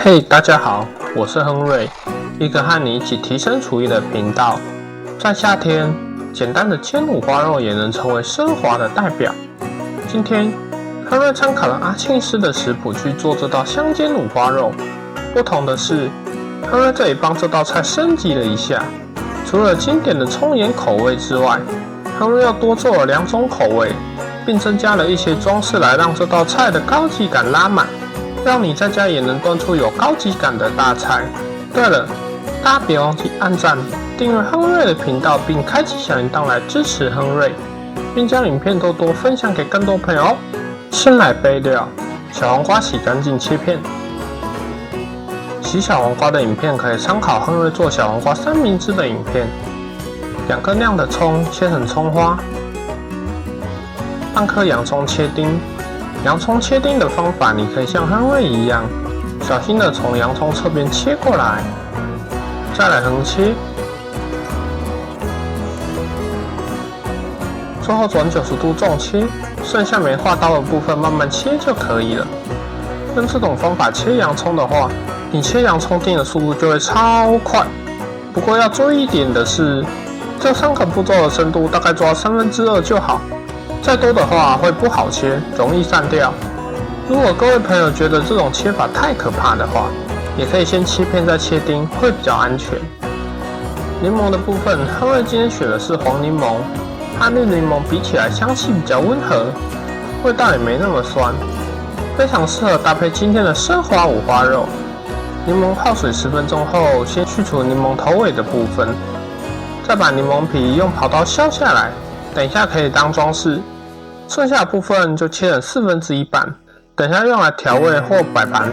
嘿，大家好，我是亨瑞，一个和你一起提升厨艺的频道。在夏天，简单的煎五花肉也能成为奢华的代表。今天，亨瑞参考了阿庆师的食谱去做这道香煎五花肉。不同的是，亨瑞这里帮这道菜升级了一下，除了经典的葱盐口味之外，亨瑞又多做了2种口味，并增加了一些装饰来让这道菜的高级感拉满。让你在家也能端出有高级感的大菜。对了，大家别忘记按赞、订阅亨瑞的频道，并开启小铃铛来支持亨瑞，并将影片多多分享给更多朋友哦。先来备料：小黄瓜洗干净切片。洗小黄瓜的影片可以参考亨瑞做小黄瓜三明治的影片。2根亮的葱切成葱花，半颗洋葱切丁。洋葱切丁的方法，你可以像亨瑞一样，小心的从洋葱侧边切过来，再来横切，最后转90度重切，剩下没划刀的部分慢慢切就可以了。用这种方法切洋葱的话，你切洋葱丁的速度就会超快。不过要注意一点的是，这3个步骤的深度大概抓2/3就好。再多的话会不好切，容易散掉。如果各位朋友觉得这种切法太可怕的话，也可以先切片再切丁，会比较安全。柠檬的部分，亨瑞今天选的是黄柠檬，和绿柠檬比起来香气比较温和，味道也没那么酸，非常适合搭配今天的奢华五花肉。柠檬泡水10分钟后，先去除柠檬头尾的部分，再把柠檬皮用刨刀削下来，等一下可以当装饰。剩下的部分就切成1/4瓣，等一下用来调味或摆盘。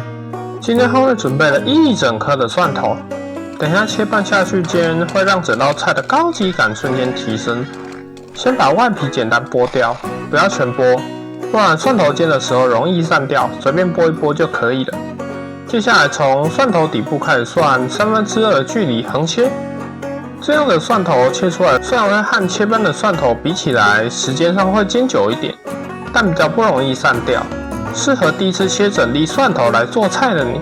今天亨瑞准备了1整颗的蒜头，等一下切半下去煎，会让整道菜的高级感瞬间提升。先把外皮简单剥掉，不要全剥，不然蒜头煎的时候容易散掉，随便剥一剥就可以了。接下来从蒜头底部开始算2/3的距离横切。这样的蒜头切出来，虽然会和切般的蒜头比起来，时间上会煎久一点，但比较不容易散掉，适合第一次切整粒蒜头来做菜的你。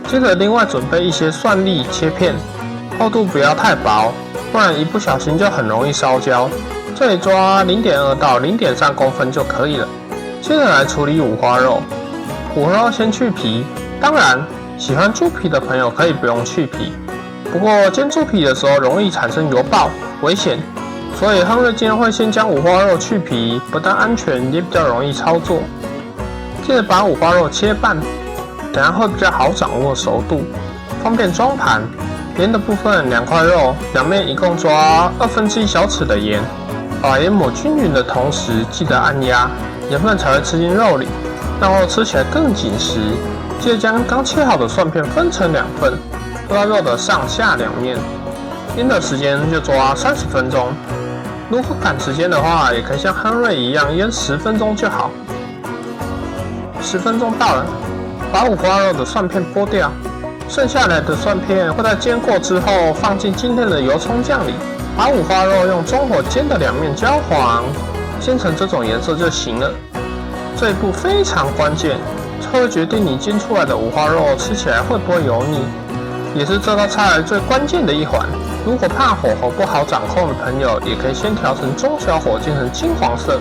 接着另外准备一些蒜粒切片，厚度不要太薄，不然一不小心就很容易烧焦。这里抓0.2到0.3公分就可以了。接着来处理五花肉，五花肉先去皮，当然喜欢猪皮的朋友可以不用去皮。不过煎猪皮的时候容易产生油爆，危险，所以亨瑞今天会先将五花肉去皮，不但安全，也比较容易操作。接着把五花肉切半，等下会比较好掌握熟度，方便装盘。盐的部分2块肉，两面一共抓1/2小匙的盐，把盐抹均匀的同时，记得按压，盐分才会吃进肉里，让肉吃起来更紧实。接着将刚切好的蒜片分成2份。抓肉的上下2面，腌的时间就抓30分钟。如果赶时间的话，也可以像亨瑞一样腌10分钟就好。10分钟到了，把五花肉的蒜片剥掉，剩下来的蒜片会在煎过之后放进今天的油葱酱里，把五花肉用中火煎的2面焦黄，煎成这种颜色就行了。这一步非常关键，这会决定你煎出来的五花肉吃起来会不会油腻。也是这道菜最关键的一环。如果怕火候不好掌控的朋友，也可以先调成中小火煎成金黄色，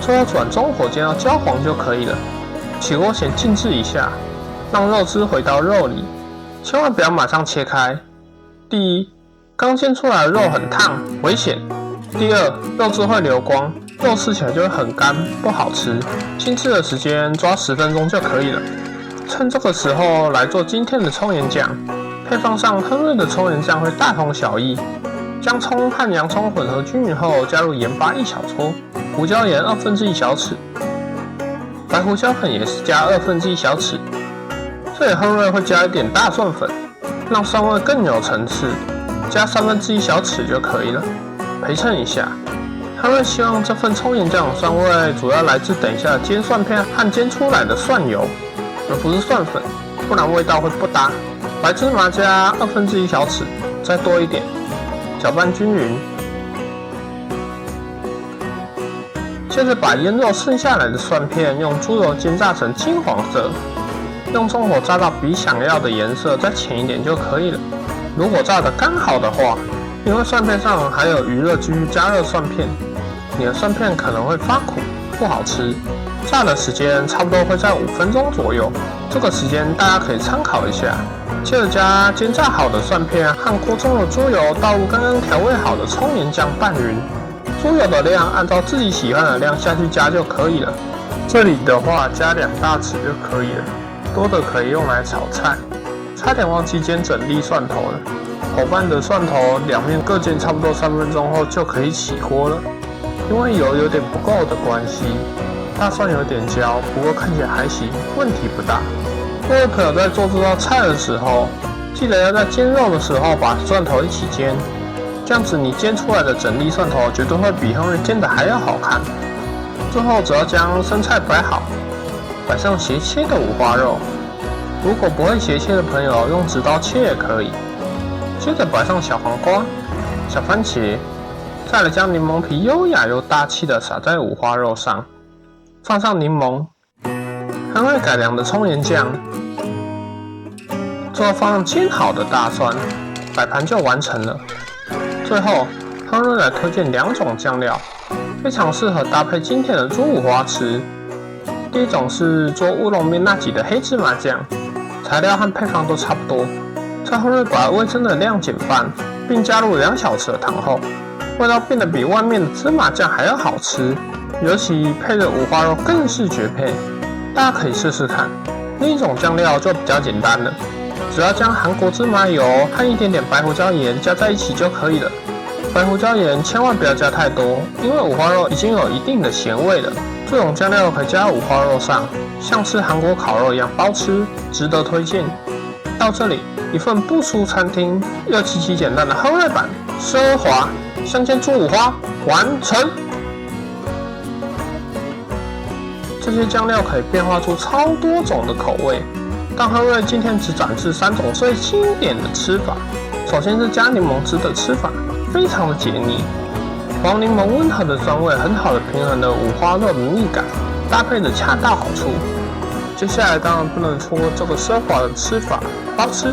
最后转中火煎到焦黄就可以了。起锅前静置一下，让肉汁回到肉里，千万不要马上切开。第一，刚煎出来的肉很烫，危险。第二，肉汁会流光，肉吃起来就会很干，不好吃。静置的时间抓10分钟就可以了。趁这个时候来做今天的葱盐酱，配方上亨瑞的葱盐酱会大同小异。将葱和洋葱混合均匀后，加入盐巴1小撮，胡椒盐1/2小匙，白胡椒粉也是加1/2小匙。这里亨瑞会加一点大蒜粉，让酸味更有层次，加1/3小匙就可以了。陪衬一下。亨瑞希望这份葱盐酱的酸味主要来自等一下煎蒜片和煎出来的蒜油，而不是蒜粉，不然味道会不搭。白芝麻加1/2小匙，再多一点，搅拌均匀。接着把腌肉剩下来的蒜片用猪油煎炸成金黄色，用中火炸到比想要的颜色再浅一点就可以了。如果炸得刚好的话，因为蒜片上还有余热继续加热蒜片，你的蒜片可能会发苦，不好吃。炸的时间差不多会在5分钟左右，这个时间大家可以参考一下。接着加煎炸好的蒜片和锅中的猪油倒入刚刚调味好的葱盐酱拌匀，猪油的量按照自己喜欢的量下去加就可以了。这里的话加2大匙就可以了，多的可以用来炒菜。差点忘记煎整粒蒜头了，火拌的蒜头两面各煎差不多3分钟后就可以起锅了。因为油有点不够的关系，大蒜有点焦，不过看起来还行，问题不大。各位朋友在做这道菜的时候，记得要在煎肉的时候把蒜头一起煎，这样子你煎出来的整粒蒜头绝对会比亨瑞煎的还要好看。最后只要将生菜摆好，摆上斜切的五花肉，如果不会斜切的朋友用直刀切也可以。接着摆上小黄瓜、小番茄，再来将柠檬皮优雅又大气的撒在五花肉上，放上柠檬、亨瑞改良的葱盐酱，最后放上煎好的大蒜，摆盘就完成了。最后，亨瑞来推荐2种酱料，非常适合搭配今天的猪五花吃。第一种是做乌龙面那几的黑芝麻酱，材料和配方都差不多。在亨瑞把味噌的量减半，并加入2小匙的糖后，味道变得比外面的芝麻酱还要好吃，尤其配着五花肉更是绝配，大家可以试试看。另一种酱料就比较简单了，只要将韩国芝麻油和一点点白胡椒盐加在一起就可以了。白胡椒盐千万不要加太多，因为五花肉已经有一定的咸味了。这种酱料可以加在五花肉上，像是韩国烤肉一样包吃，值得推荐。到这里，一份不输餐厅又极其简单的亨瑞版奢华香煎猪五花完成。这些酱料可以变化出超多种的口味，但亨瑞今天只展示3种最经典的吃法。首先是加柠檬汁的吃法，非常的解腻。黄柠檬温和的酸味很好的平衡了五花肉的腻感，搭配的恰到好处。接下来当然不能错过这个奢华的吃法，包吃。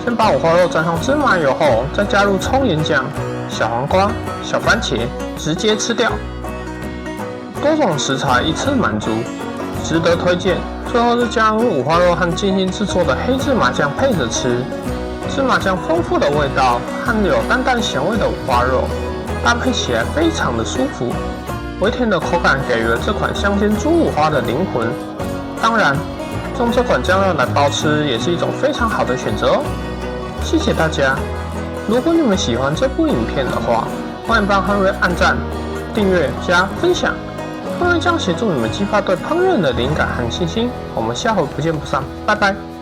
先把五花肉沾上芝麻油后，再加入葱盐酱、小黄瓜、小番茄，直接吃掉。多种食材一次满足，值得推荐。最后是将五花肉和精心制作的黑芝麻酱配着吃，芝麻酱丰富的味道和有淡淡咸味的五花肉，搭配起来非常的舒服，微甜的口感给予了这款香煎猪五花的灵魂。当然，用这款酱料来包吃也是一种非常好的选择哦。谢谢大家！如果你们喜欢这部影片的话，欢迎帮亨瑞按赞、订阅加分享。亨瑞将协助你们激发对烹饪的灵感和信心。我们下回不见不散，拜拜。